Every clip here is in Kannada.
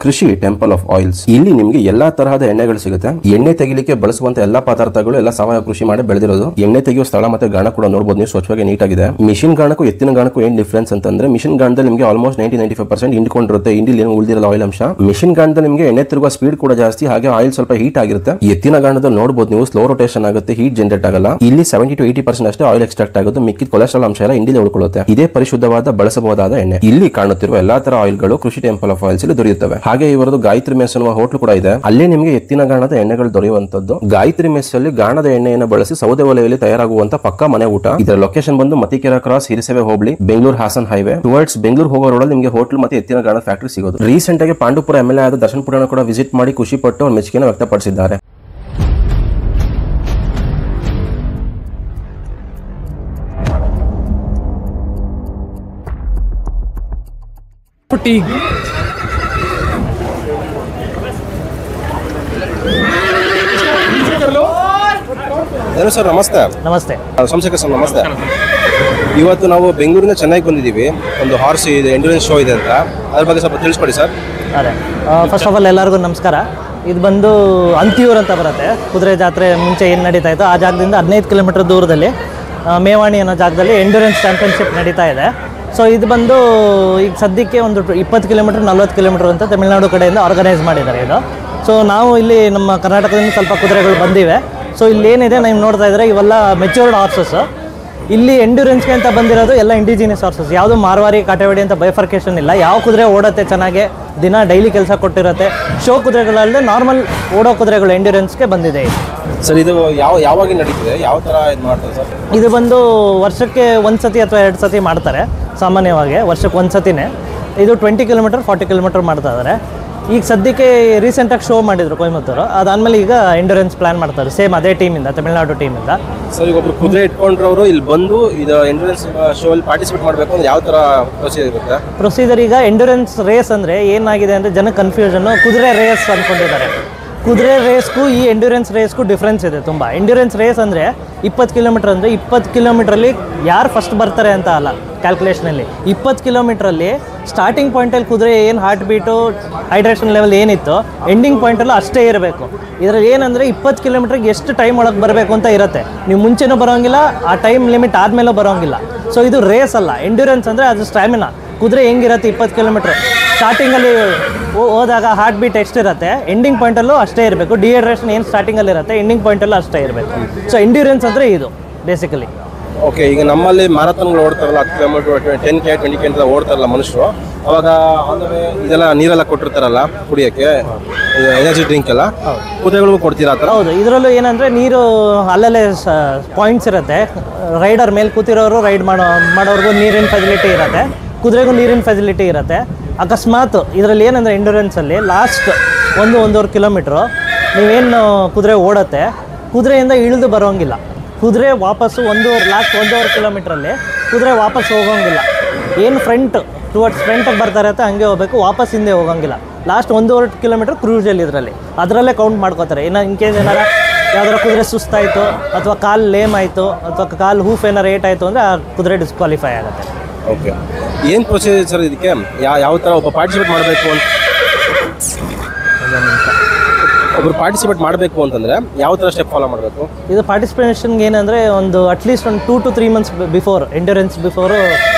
ಕೃಷಿ ಟೆಂಪಲ್ ಆಫ್ ಆಯಿಲ್ಸ್. ಇಲ್ಲಿ ನಿಮಗೆ ಎಲ್ಲಾ ತರಹದ ಎಣ್ಣೆಗಳು ಸಿಗುತ್ತೆ. ಎಣ್ಣೆ ತೆಗಿಲಿಕ್ಕೆ ಬಳಸುವಂತ ಎಲ್ಲಾ ಪದಾರ್ಥಗಳು ಎಲ್ಲ ಸಾವಯವ ಕೃಷಿ ಮಾಡಿ ಬೆಳೆದಿರೋದು. ಎಣ್ಣೆ ತೆಗೆಯುವ ಸ್ಥಳ ಮತ್ತೆ ಗಾಣ ಕೂಡ ನೋಡಬಹುದು ನೀವು, ಸ್ವಚ್ಛವಾಗಿ ನೀಟಾಗಿದೆ. ಮಿಷಿನ್ ಗಾಣಕ್ಕೂ ಎತ್ತಿನ ಗಾಣಕ್ಕೂ ಏನ್ ಡಿಫರೆನ್ಸ್ ಅಂತಂದ್ರೆ, ಮಿಷಿನ್ ಗಾಣದಲ್ಲಿ ನಿಮಗೆ ಆಲ್ಮೋಸ್ಟ್ 90-95% ಹಿಂಡ್ಕೊಂಡಿರುತ್ತೆ, ಇಂಡಿಲಿ ಏನು ಉಳಿದಿರಲ್ಲ ಆಯಿಲ್ ಅಂಶ. ಮಿಷಿನ್ ಗಾಣದಲ್ಲಿ ನಿಮಗೆ ಎಣ್ಣೆ ತಿರುಗುವ ಸ್ಪೀಡ್ ಕೂಡ ಜಾಸ್ತಿ, ಹಾಗೆ ಆಯಿಲ್ ಸ್ವಲ್ಪ ಹೀಟ್ ಆಗಿರುತ್ತೆ. ಎತ್ತಿನ ಗಾಣದಲ್ಲಿ ನೋಡಬಹುದು ನೀವು ಸ್ಲೋ ರೊಟೇಷನ್ ಆಗುತ್ತೆ, ಹೀಟ್ ಜನರೇಟ್ ಆಗಲ್ಲ. ಇಲ್ಲಿ 70-80% ಅಷ್ಟೇ ಆಯಿಲ್ ಎಕ್ಸ್ಟ್ರಾಕ್ಟ್ ಆಗುತ್ತೆ, ಮಿಕ್ಕಿದ ಕೊಲೆಸ್ಟ್ರಾಲ್ ಅಂಶ ಎಲ್ಲ ಇಂಡಿಲಿ ಉಳ್ಕೊಳ್ಳುತ್ತೆ. ಇದೇ ಪರಿಶುದ್ಧವಾದ ಬಳಸಬಹುದಾದ ಎಣ್ಣೆ. ಇಲ್ಲಿ ಕಾಣುತ್ತಿರುವ ಎಲ್ಲಾ ತರ ಆಯಿಲ್ಗಳು ಕೃಷಿ ಟೆಂಪಲ್ ಆಫ್ ಆಯಿಲ್ಸ್ ಇಲ್ಲಿ ದೊರೆಯುತ್ತವೆ. ಹಾಗೆ ಇವರದು ಗಾಯತ್ರಿ ಮೆಸ್ ಅನ್ನುವ ಹೋಟೆಲ್ ಕೂಡ ಇದೆ, ಅಲ್ಲಿ ನಿಮಗೆ ಎತ್ತಿನ ಗಾಣದ ಎಣ್ಣೆಗಳು ದೊರೆಯುವಂತದ್ದು. ಗಾಯತ್ರಿ ಮೆಸ್ ಅಲ್ಲಿ ಗಾಣದ ಎಣ್ಣೆಯನ್ನು ಬಳಸಿ ಸೌದೆ ಒಲೆಯಲ್ಲಿ ತಯಾರಾಗುವಂತ ಪಕ್ಕಾ ಮನೆ ಊಟ. ಇದರ ಲೊಕೇಶನ್ ಬಂದು ಮತಿಕೆರೆ ಕ್ರಾಸ್, ಹಿರಿಸೇವೆ ಹೋಬಳಿ, ಬೆಂಗಳೂರು ಹಾಸನ್ ಹೈವೇ ಟುವರ್ಡ್ಸ್ ಬೆಂಗಳೂರು ಹೋಗೋ ರೋಡ್ ನಿಮಗೆ ಹೋಟೆಲ್ ಮತ್ತೆ ಎತ್ತಿನ ಗಾಣದ ಫ್ಯಾಕ್ಟರಿ ಸಿಗೋದು. ರೀಸೆಂಟ್ ಆಗಿ ಪಾಂಡುಪುರ MLA ಆದ ದರ್ಶನ್ ಪುರಾಣ ಕೂಡ ವಿಸಿಟ್ ಮಾಡಿ ಖುಷಿ ಪಟ್ಟು ಅವ್ರ ಮೆಚ್ಚುಗೆಯನ್ನು ವ್ಯಕ್ತಪಡಿಸಿದ್ದಾರೆ. ಹಲೋ ಸರ್, ನಮಸ್ತೆ. ನಮಸ್ತೆ ಸೋಮಶೇಖರ್ ಸರ್, ನಮಸ್ತೆ. ಇವತ್ತು ನಾವು ಬೆಂಗಳೂರಿನ ಚೆನ್ನೈಗೆ ಬಂದಿದ್ದೀವಿ. ಒಂದು ಹಾರ್ಸ್ ಇದೆ, ಎಂಡ್ಯೂರೆನ್ಸ್ ಶೋ ಇದೆ ಅಂತ, ಅದ್ರ ಬಗ್ಗೆ ಸ್ವಲ್ಪ ತಿಳಿಸ್ಕೊಡಿ ಸರ್. ಅದೇ ಫಸ್ಟ್ ಆಫ್ ಆಲ್ ಎಲ್ಲರಿಗೂ ನಮಸ್ಕಾರ. ಇದು ಬಂದು ಅಂತಿಯೂರು ಅಂತ ಬರುತ್ತೆ. ಕುದುರೆ ಜಾತ್ರೆ ಮುಂಚೆ ಏನು ನಡೀತಾ ಇತ್ತು ಆ ಜಾಗದಿಂದ 15 ಕಿಲೋಮೀಟರ್ ದೂರದಲ್ಲಿ ಮೇವಾಣಿ ಅನ್ನೋ ಜಾಗದಲ್ಲಿ ಎಂಡ್ಯೂರೆನ್ಸ್ ಚಾಂಪಿಯನ್ಶಿಪ್ ನಡೀತಾ ಇದೆ. ಸೊ ಇದು ಬಂದು ಈಗ ಸದ್ಯಕ್ಕೆ ಒಂದು 20 ಕಿಲೋಮೀಟರ್ 40 ಕಿಲೋಮೀಟರ್ ಅಂತ ತಮಿಳುನಾಡು ಕಡೆಯಿಂದ ಆರ್ಗನೈಸ್ ಮಾಡಿದ್ದಾರೆ ಇದು. ಸೊ ನಾವು ಇಲ್ಲಿ ನಮ್ಮ ಕರ್ನಾಟಕದಿಂದ ಸ್ವಲ್ಪ ಕುದುರೆಗಳು ಬಂದಿವೆ. ಸೊ ಇಲ್ಲಿ ಏನಿದೆ ನೀವು ನೋಡ್ತಾ ಇದ್ದಾರೆ, ಇವೆಲ್ಲ ಮೆಚ್ಯೂರ್ಡ್ ಹಾರ್ಸಸ್. ಇಲ್ಲಿ ಎಂಡ್ಯೂರೆನ್ಸ್ಗೆ ಅಂತ ಬಂದಿರೋದು ಎಲ್ಲ ಇಂಡಿಜಿನಿಯಸ್ ಹಾರ್ಸಸ್, ಯಾವುದು ಮಾರ್ವಾರಿ ಕಾಟೇವಾಡಿ ಅಂತ ಬೈಫರ್ಕೇಷನ್ ಇಲ್ಲ. ಯಾವ ಕುದುರೆ ಓಡುತ್ತೆ ಚೆನ್ನಾಗೆ, ದಿನ ಡೈಲಿ ಕೆಲಸ ಕೊಟ್ಟಿರುತ್ತೆ. ಶೋ ಕುದುರೆಗಳಲ್ಲದೆ ನಾರ್ಮಲ್ ಓಡೋ ಕುದುರೆಗಳು ಎಂಡ್ಯೂರೆನ್ಸ್ಗೆ ಬಂದಿದೆ. ಸರ್ ಇದು ಯಾವಾಗ ನಡೀತಿದೆ, ಯಾವ ಥರ ಇದು ಮಾಡ್ತಾರೆ ಸರ್? ಇದು ಬಂದು ವರ್ಷಕ್ಕೆ 1 ಸತಿ ಅಥವಾ 2 ಸತಿ ಮಾಡ್ತಾರೆ. ಸಾಮಾನ್ಯವಾಗಿ ವರ್ಷಕ್ಕೆ 1 ಸತಿನೇ. ಇದು 20 ಕಿಲೋಮೀಟರ್ 40 ಕಿಲೋಮೀಟರ್ ಮಾಡ್ತಾ ಇದ್ದಾರೆ. ಈಗ ಸದ್ಯಕ್ಕೆ ರೀಸೆಂಟಾಗಿ ಶೋ ಮಾಡಿದ್ರು ಕೊಯಮತ್ತೂರು, ಅದಾದಮೇಲೆ ಈಗ ಎಂಡ್ಯೂರೆನ್ಸ್ ಪ್ಲಾನ್ ಮಾಡ್ತಾರೆ ಸೇಮ್ ಅದೇ ಟೀಮಿಂದ, ತಮಿಳುನಾಡು ಟೀಮಿಂದ. ಸರ್ ಈಗ ಒಬ್ರು ಕುದುರೆ ಇಟ್ಕೊಂಡ್ರವರು ಇಲ್ಲಿ ಬಂದು ಇದು ಎಂಡ್ಯೂರೆನ್ಸ್ ಶೋ ಅಲ್ಲಿ ಪಾರ್ಟಿಸಿಪೇಟ್ ಮಾಡಬೇಕು ಅಂದ್ರೆ ಯಾವ ಥರ ಪ್ರೊಸೀಜರ್ ಇರುತ್ತೆ? ಪ್ರೊಸೀಜರ್ ಈಗ ಎಂಡ್ಯೂರೆನ್ಸ್ ರೇಸ್ ಅಂದರೆ ಏನಾಗಿದೆ ಅಂದರೆ ಜನಕ್ಕೆ ಕನ್ಫ್ಯೂಷನ್ನು. ಕುದುರೆ ರೇಸ್ ಅಂದ್ಕೊಂಡಿದ್ದಾರೆ. ಕುದುರೆ ರೇಸ್ಗೂ ಈ ಎಂಡ್ಯೂರೆನ್ಸ್ ರೇಸ್ಗೂ ಡಿಫ್ರೆನ್ಸ್ ಇದೆ ತುಂಬ. ಎಂಡ್ಯೂರೆನ್ಸ್ ರೇಸ್ ಅಂದರೆ 20 ಕಿಲೋಮೀಟರ್ ಅಂದರೆ 20 ಕಿಲೋಮೀಟ್ರಲ್ಲಿ ಯಾರು ಫಸ್ಟ್ ಬರ್ತಾರೆ ಅಂತ ಅಲ್ಲ ಕ್ಯಾಲ್ಕುಲೇಷನಲ್ಲಿ. 20 ಕಿಲೋಮೀಟ್ರಲ್ಲಿ ಸ್ಟಾರ್ಟಿಂಗ್ ಪಾಯಿಂಟಲ್ಲಿ ಕುದುರೆ ಏನು ಹಾರ್ಟ್ ಬೀಟು ಹೈಡ್ರೇಷನ್ ಲೆವೆಲ್ ಏನಿತ್ತು ಎಂಡಿಂಗ್ ಪಾಯಿಂಟಲ್ಲೂ ಅಷ್ಟೇ ಇರಬೇಕು. ಇದರಲ್ಲಿ ಏನಂದರೆ 20 ಕಿಲೋಮೀಟ್ರಿಗೆ ಎಷ್ಟು ಟೈಮ್ ಒಳಗೆ ಬರಬೇಕು ಅಂತ ಇರುತ್ತೆ. ನೀವು ಮುಂಚೆನೂ ಬರೋಂಗಿಲ್ಲ, ಆ ಟೈಮ್ ಲಿಮಿಟ್ ಆದಮೇಲೂ ಬರೋಂಗಿಲ್ಲ. ಸೊ ಇದು ರೇಸ್ ಅಲ್ಲ. ಎಂಡ್ಯೂರೆನ್ಸ್ ಅಂದರೆ ಅದು ಸ್ಟ್ಯಾಮಿನಾ. ಕುದುರೆ ಹೆಂಗಿರುತ್ತೆ 20 ಕಿಲೋಮೀಟ್ರ್ ಸ್ಟಾರ್ಟಿಂಗಲ್ಲಿ ಹೋದಾಗ ಹಾರ್ಟ್ ಬೀಟ್ ಎಷ್ಟಿರುತ್ತೆ, ಎಂಡಿಂಗ್ ಪಾಯಿಂಟಲ್ಲೂ ಅಷ್ಟೇ ಇರಬೇಕು. ಡಿಹೈಡ್ರೇಷನ್ ಏನು ಸ್ಟಾರ್ಟಿಂಗಲ್ಲಿ ಇರುತ್ತೆ ಎಂಡಿಂಗ್ ಪಾಯಿಂಟಲ್ಲೂ ಅಷ್ಟೇ ಇರಬೇಕು. ಸೊ ಎಂಡ್ಯೂರೆನ್ಸ್ ಅಂದರೆ ಇದು ಬೇಸಿಕಲಿ. ಓಕೆ, ಈಗ ನಮ್ಮಲ್ಲಿ ಮ್ಯಾರಥಾನ್ಗಳು ಓಡ್ತಾರಲ್ಲ 10 ಕಿಲೋಮೀಟರ್ 10K 20K ಅಂತ ಓಡ್ತಾರಲ್ಲ ಮನುಷ್ಯರು, ಅವಾಗ ಇದೆಲ್ಲ ನೀರೆಲ್ಲ ಕೊಟ್ಟಿರ್ತಾರಲ್ಲ ಕುಡಿಯೋಕ್ಕೆ, ಎನರ್ಜಿ ಡ್ರಿಂಕ್ ಎಲ್ಲ ಕುದುರೆಗಳಿಗೂ ಕೊಡ್ತೀರಾ ಆ ಥರ? ಹೌದು, ಇದರಲ್ಲೂ ಏನಂದರೆ ನೀರು ಅಲ್ಲಲ್ಲೇ ಪಾಯಿಂಟ್ಸ್ ಇರುತ್ತೆ. ರೈಡರ್ ಮೇಲೆ ಕೂತಿರೋರು ರೈಡ್ ಮಾಡೋರ್ಗೂ ನೀರಿನ ಫೆಸಿಲಿಟಿ ಇರುತ್ತೆ, ಕುದುರೆಗೂ ನೀರಿನ ಫೆಸಿಲಿಟಿ ಇರುತ್ತೆ. ಅಕಸ್ಮಾತ್ ಇದರಲ್ಲಿ ಏನಂದರೆ ಎಂಡ್ಯೂರೆನ್ಸಲ್ಲಿ ಲಾಸ್ಟ್ 1-1.5 ಕಿಲೋಮೀಟ್ರು ನೀವೇನು ಕುದುರೆ ಓಡುತ್ತೆ, ಕುದುರೆಯಿಂದ ಇಳಿದು ಬರೋಂಗಿಲ್ಲ. ಕುದುರೆ ವಾಪಸ್ಸು ಲಾಸ್ಟ್ 1.5 ಕಿಲೋಮೀಟ್ರಲ್ಲಿ ಕುದುರೆ ವಾಪಸ್ ಹೋಗೋಂಗಿಲ್ಲ. ಏನು ಟುವರ್ಡ್ಸ್ ಫ್ರಂಟಿಗೆ ಬರ್ತಾ ಇರುತ್ತೆ ಹಂಗೆ ಹೋಗಬೇಕು, ವಾಪಸ್ ಹಿಂದೆ ಹೋಗೋಂಗಿಲ್ಲ. ಲಾಸ್ಟ್ 1.5 ಕಿಲೋಮೀಟ್ರ್ ಕ್ರೂಜಲ್ಲಿ ಇದರಲ್ಲಿ ಅದರಲ್ಲೇ ಕೌಂಟ್ ಮಾಡ್ಕೋತಾರೆ. ಇನ್ ಕೇಸ್ ಏನಾರ ಯಾವ್ದಾರ ಕುದುರೆ ಸುಸ್ತಾಯಿತು ಅಥವಾ ಕಾಲು ಲೇಮ್ ಆಯಿತು ಅಥವಾ ಕಾಲು ಹೂಫ್ ಏನಾರು ಏಟ್ ಆಯಿತು ಅಂದರೆ ಆ ಕುದುರೆ ಡಿಸ್ಕ್ವಾಲಿಫೈ ಆಗುತ್ತೆ. ಓಕೆ, ಏನು ಪ್ರೊಸೀಜರ್ ಸರ್ ಇದಕ್ಕೆ? ಯಾವ ಥರ ಒಬ್ಬ ಪಾರ್ಟಿಸಿಪೇಟ್ ಮಾಡಬೇಕು ಅಂತ ಒಬ್ಬರು ಪಾರ್ಟಿಸಿಪೇಟ್ ಮಾಡಬೇಕು ಅಂತಂದರೆ ಯಾವ ಥರ ಸ್ಟೆಪ್ ಫಾಲೋ ಮಾಡಬೇಕು? ಇದು ಪಾರ್ಟಿಸಿಪೇಷನ್ಗೆ ಏನಂದರೆ at least 2 to 3 months before endurance before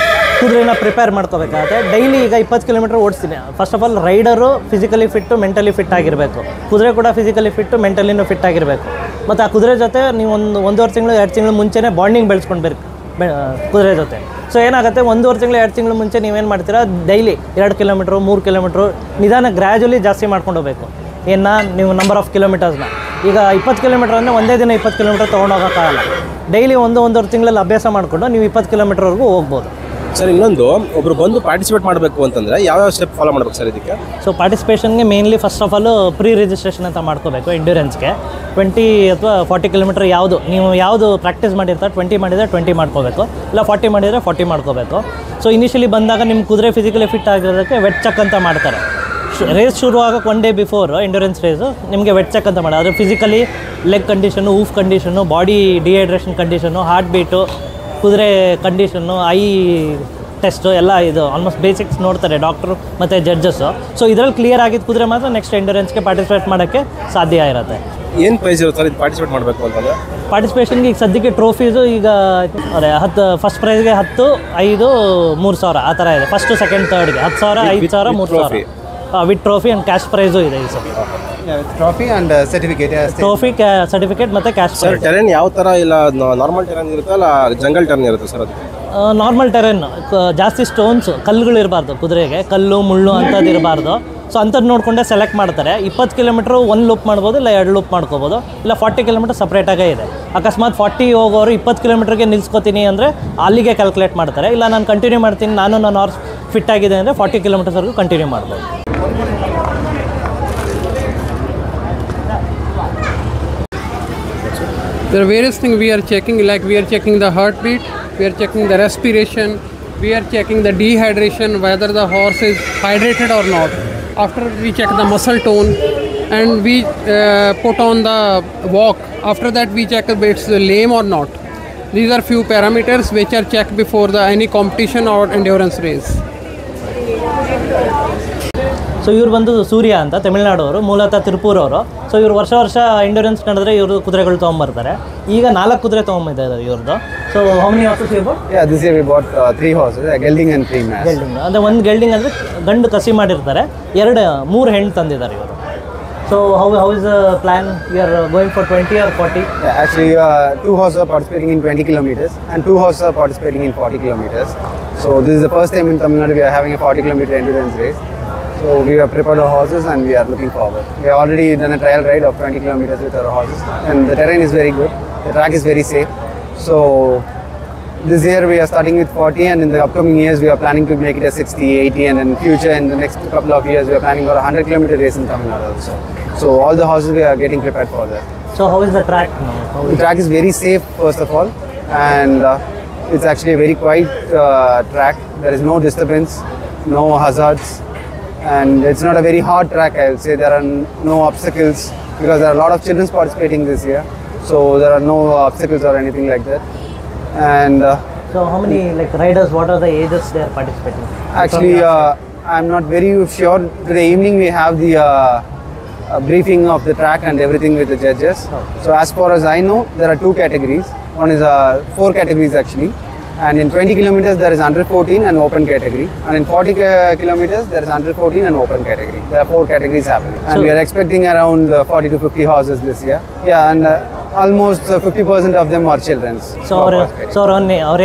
ಕುದುರೆನ ಪ್ರಿಪೇರ್ ಮಾಡ್ಕೋಬೇಕಾಗುತ್ತೆ. ಡೈಲಿ ಈಗ 20 ಕಿಲೋಮೀಟರ್ ಓಡಿಸ್ತೀನಿ. First of all rider physically fit mentally fit ಆಗಿರಬೇಕು, ಕುದುರೆ ಕೂಡ ಫಿಸಿಕಲಿ ಫಿಟ್ಟು ಮೆಂಟಲಿನೂ ಫಿಟ್ ಆಗಿರಬೇಕು. ಮತ್ತು ಆ ಕುದುರೆ ಜೊತೆ ನೀವು 1.5 ತಿಂಗಳು 2 ತಿಂಗಳು ಮುಂಚೆನೇ ಬಾಂಡಿಂಗ್ ಬೆಳೆಸ್ಕೊಳ್ಬೇಕು ಕುದುರೆ ಜೊತೆ. ಸೊ ಏನಾಗುತ್ತೆ, 1.5 ತಿಂಗಳು 2 ತಿಂಗಳು ಮುಂಚೆ ನೀವೇನು ಮಾಡ್ತೀರಾ, ಡೈಲಿ 2 ಕಿಲೋಮೀಟ್ರು 3 ಕಿಲೋಮೀಟ್ರು ನಿಧಾನ ಗ್ರ್ಯಾಜುಲಿ ಜಾಸ್ತಿ ಮಾಡ್ಕೊಂಡು ಹೋಗಬೇಕು. ನೀವು ನಂಬರ್ ಆಫ್ ಕಿಲೋಮೀಟರ್ಸ್ನ ಈಗ 20 ಕಿಲೋಮೀಟರ್ ಅಂದರೆ ಒಂದೇ ದಿನ 20 ಕಿಲೋಮೀಟರ್ ತೊಗೊಂಡೋಗೋಕ್ಕಾಗಲ್ಲ. ಡೈಲಿ 1-1.5 ತಿಂಗಳಲ್ಲಿ ಅಭ್ಯಾಸ ಮಾಡಿಕೊಂಡು ನೀವು 20 ಕಿಲೋಮೀಟರ್ವರೆಗೂ ಹೋಗ್ಬೋದು. ಸರ್ ಇನ್ನೊಂದು, ಒಬ್ರು ಬಂದು ಪಾರ್ಟಿಸಿಪೇಟ್ ಮಾಡಬೇಕು ಅಂತಂದರೆ ಯಾವ ಸ್ಟೆಪ್ ಫಾಲೋ ಮಾಡಬೇಕು ಸರ್ ಇದಕ್ಕೆ? ಸೊ ಪಾರ್ಟಿಸಿಪೇಷನ್ಗೆ mainly first of all pre registration ಅಂತ ಮಾಡ್ಕೋಬೇಕು. ಎಂಡ್ಯೂರೆನ್ಸ್ಗೆ 20 ಅಥವಾ 40 ಕಿಲೋಮೀಟರ್ ಯಾವುದು ಪ್ರಾಕ್ಟೀಸ್ ಮಾಡಿರ್ತಾರೆ 20 ಮಾಡಿದರೆ 20 ಮಾಡ್ಕೋಬೇಕು, ಇಲ್ಲ 40 ಮಾಡಿದರೆ 40 ಮಾಡ್ಕೋಬೇಕು. ಸೊ ಇನಿಷಿಯಲಿ ಬಂದಾಗ ನಿಮ್ಮ ಕುದುರೆ ಫಿಸಿಕಲಿ ಫಿಟ್ ಆಗಿರೋದಕ್ಕೆ ವೆಟ್ ಚೆಕ್ ಅಂತ ಮಾಡ್ತಾರೆ. ರೇಸ್ ಶುರು ಆಗೋಕ್ಕೆ 1 ಡೇ ಬಿಫೋರ್ ಎಂಡ್ಯೂರೆನ್ಸ್ ರೇಸು ನಿಮಗೆ ವೆಟ್ ಚೆಕ್ ಅಂತ ಮಾಡಿ. ಅದು physically leg condition, hoof condition, body dehydration condition, heart beat, ಕುದುರೆ ಕಂಡೀಷನ್ನು, ಐ ಟೆಸ್ಟು ಎಲ್ಲ ಇದು ಆಲ್ಮೋಸ್ಟ್ ಬೇಸಿಕ್ಸ್ ನೋಡ್ತಾರೆ ಡಾಕ್ಟ್ರು ಮತ್ತು ಜಡ್ಜಸ್ಸು. ಸೊ ಇದರಲ್ಲಿ ಕ್ಲಿಯರ್ ಆಗಿದ್ದು ಕುದುರೆ ಮಾತ್ರ ನೆಕ್ಸ್ಟ್ ಎಂಡ್ಯೂರೆನ್ಸ್ಗೆ ಪಾರ್ಟಿಸಿಪೇಟ್ ಮಾಡೋಕ್ಕೆ ಸಾಧ್ಯ ಇರುತ್ತೆ. ಏನು ಪ್ರೈಸ್ ಇರುತ್ತೆ ಇದು ಪಾರ್ಟಿಸಿಪೇಟ್ ಮಾಡಬೇಕು ಅಂತಂದರೆ? ಪಾರ್ಟಿಸಿಪೇಷನ್ಗೆ ಈಗ ಸದ್ಯಕ್ಕೆ ಟ್ರೋಫೀಸು ಈಗ ಅದೇ 10 ಫಸ್ಟ್ ಪ್ರೈಸ್ಗೆ 10, 5, 3,000 ಆ ಥರ ಇದೆ. ಫಸ್ಟು ಸೆಕೆಂಡ್ ಥರ್ಡ್ಗೆ 10,000, 5,000, 3,000 with trophy and cash prize ಇದೆ ಈ ಸಲ. Trophy and certificate. Trophy, certificate ಮತ್ತು ಕ್ಯಾಶ್ ಸರ್ ಪ್ರೈಸ್. ಟೆರೇನ್ ಯಾವ ಥರ ಇಲ್ಲ ನಾರ್ಮಲ್ ಟೆರೇನ್ ಇರುತ್ತೆ ಅಲ್ಲ ಜಂಗಲ್ ಟರ್ನ್ ಇರುತ್ತೆ ಸರ್? ಅದು ನಾರ್ಮಲ್ ಟೆರೇನ್, ಜಾಸ್ತಿ ಸ್ಟೋನ್ಸ್ ಕಲ್ಲುಗಳು ಇರಬಾರ್ದು ಕುದುರೆಗೆ, ಕಲ್ಲು ಮುಳ್ಳು ಅಂಥದ್ದು ಇರಬಾರ್ದು. ಸೊ ಅಂಥದ್ದು ನೋಡಿಕೊಂಡೆ ಸೆಲೆಕ್ಟ್ ಮಾಡ್ತಾರೆ. 20 ಕಿಲೋಮೀಟ್ರು 1 ಲೂಪ್ ಮಾಡ್ಬೋದು, ಇಲ್ಲ 2 ಲೂಪ್ ಮಾಡ್ಕೋಬೋದು, ಇಲ್ಲ 40 ಕಿಲೋಮೀಟರ್ ಸಪ್ರೇಟಾಗೇ ಇದೆ. ಅಕಸ್ಮಾತ್ 40 ಹೋಗೋರು 20 ಕಿಲೋಮೀಟ್ರಿಗೆ ನಿಲ್ಸ್ಕೊತೀನಿ ಅಂದರೆ ಅಲ್ಲಿಗೆ ಕ್ಯಾಲ್ಕುಲೇಟ್ ಮಾಡ್ತಾರೆ. ಇಲ್ಲ ನಾನು ಕಂಟಿನ್ಯೂ ಮಾಡ್ತೀನಿ, ನನ್ನ ಹಾರ್ಸ್ ಫಿಟ್ ಆಗಿದೆ ಅಂದರೆ 40 ಕಿಲೋಮೀಟರ್ಸ್ವರೆಗೂ ಕಂಟಿನ್ಯೂ ಮಾಡ್ಬೋದು. There are various things we are checking, like we are checking the heartbeat, we are checking the respiration, we are checking the dehydration, whether the horse is hydrated or not. After we check the muscle tone and we put on the walk. After that we check if it's lame or not. These are few parameters which are checked before any competition or endurance race. So ಇವ್ರು ಬಂದು ಸೂರ್ಯ ಅಂತ ತಮಿಳ್ನಾಡವರು, ಮೂಲತಃ ತಿರುಪೂರವರು. ಸೊ ಇವ್ರು ವರ್ಷ ಎಂಡ್ಯೂರೆನ್ಸ್ ನಡೆದ್ರೆ ಇವರು ಕುದುರೆಗಳು ತೊಗೊಂಬರ್ತಾರೆ. ಈಗ 4 ಕುದುರೆ ತೊಗೊಂಬಿದ್ದಾರೆ ಇವ್ರದ್ದು. So how many horses you bought? Yeah, this year we bought 3 horses, a gelding and 3 mares. ಗೆಲ್ಡಿಂಗ್ ಅಂದರೆ ಒಂದು ಗೆಲ್ಡಿಂಗ್ ಅಂದರೆ ಗಂಡು ಕಸಿ ಮಾಡಿರ್ತಾರೆ, 3 ಹೆಣ್ಣು ತಂದಿದ್ದಾರೆ ಇವರು. So how is the plan? You are going for 20 or 40? Yeah, actually 2 horses are participating in 20 kilometers and 2 horses are participating in 40 kilometers. So this is the first time in Tamil Nadu we are having a 40 kilometer endurance race. So we have prepared our horses and we are looking forward. We have already done a trial ride of 20 kilometers with our horses and the terrain is very good. The track is very safe. So this year we are starting with 40 and in the upcoming years we are planning to make it a 60, 80 and in future in the next couple of years we are planning for a 100 kilometer race in Tamil Nadu also. So all the horses we are getting prepared for that. So how is the track? The track is very safe first of all and it's actually a very quiet track. There is no disturbance, no hazards. And it's not a very hard track, I would say. There are no obstacles because there are a lot of children participating this year. So there are no obstacles or anything like that. And so how many like Riders, what are the ages they are participating? actually, I'm not very sure. Today evening we have the briefing of the track and everything with the judges. So as far as I know, there are 2 categories. One is 4 categories actually. And in 20 kilometers there is under 14 and open category. And in 40 kilometers there is under 14 and open category. There are 4 categories happening. And we are expecting around 40 to 50 horses this year. Yeah, and almost 50% of them are children. So ಅವ್ರು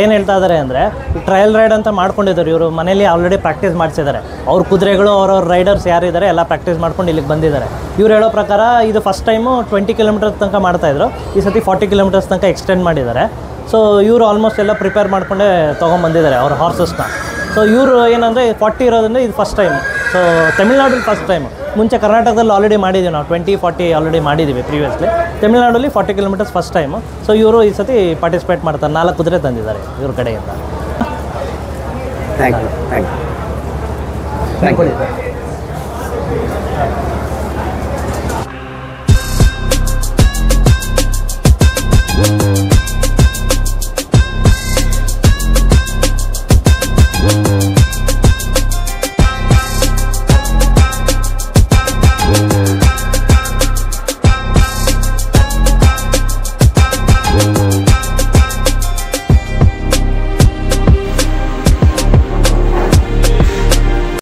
ಏನು ಹೇಳ್ತಾ ಇದ್ದಾರೆ ಅಂದರೆ ಟ್ರಯಲ್ ರೈಡ್ ಅಂತ ಮಾಡ್ಕೊಂಡಿದ್ದಾರೆ ಇವರು. ಮನೇಲಿ ಆಲ್ರೆಡಿ ಪ್ರಾಕ್ಟೀಸ್ ಮಾಡಿಸಿದ್ದಾರೆ. ಅವ್ರ ಕುದುರೆಗಳು ಅವ್ರವ್ರ ರೈಡರ್ಸ್ ಯಾರಿದ್ದಾರೆ ಎಲ್ಲ ಪ್ರಾಕ್ಟೀಸ್ ಮಾಡ್ಕೊಂಡು ಇಲ್ಲಿಗೆ ಬಂದಿದ್ದಾರೆ. ಇವ್ರು ಹೇಳೋ ಪ್ರಕಾರ ಇದು ಫಸ್ಟ್ ಟೈಮು 20 ಕಿಲೋಮೀಟರ್ಸ್ ತನಕ ಮಾಡ್ತಾಯಿದ್ರು, ಈ ಸತಿ 40 ಕಿಲೋಮೀಟರ್ಸ್ ತನಕ ಎಕ್ಸ್ಟೆಂಡ್ ಮಾಡಿದ್ದಾರೆ. ಸೊ ಇವರು ಆಲ್ಮೋಸ್ಟ್ ಎಲ್ಲ ಪ್ರಿಪೇರ್ ಮಾಡ್ಕೊಂಡೇ ತೊಗೊಂಬಂದಿದ್ದಾರೆ ಅವ್ರ ಹಾರ್ಸಸ್ನ. ಸೊ ಇವರು ಏನಂದರೆ 40 ಇರೋದ್ರಿಂದ ಇದು ಫಸ್ಟ್ ಟೈಮ್. ಸೊ ತಮಿಳ್ನಾಡಲ್ಲಿ ಫಸ್ಟ್ ಟೈಮ್. ಮುಂಚೆ ಕರ್ನಾಟಕದಲ್ಲಿ ಆಲ್ರೆಡಿ ಮಾಡಿದ್ದೀವಿ ನಾವು 20-40 ಆಲ್ರೆಡಿ ಮಾಡಿದ್ದೀವಿ ಪ್ರೀವಿಯಸ್ಲಿ. ತಮಿಳ್ನಾಡಲ್ಲಿ 40 ಕಿಲೋಮೀಟರ್ಸ್ ಫಸ್ಟ್ ಟೈಮು. ಸೊ ಇವರು ಈ ಸತಿ ಪಾರ್ಟಿಸಿಪೇಟ್ ಮಾಡ್ತಾರೆ. 4 ಕುದುರೆ ತಂದಿದ್ದಾರೆ ಇವ್ರ ಕಡೆಯಿಂದ. Thank you. Thank you. Thank you.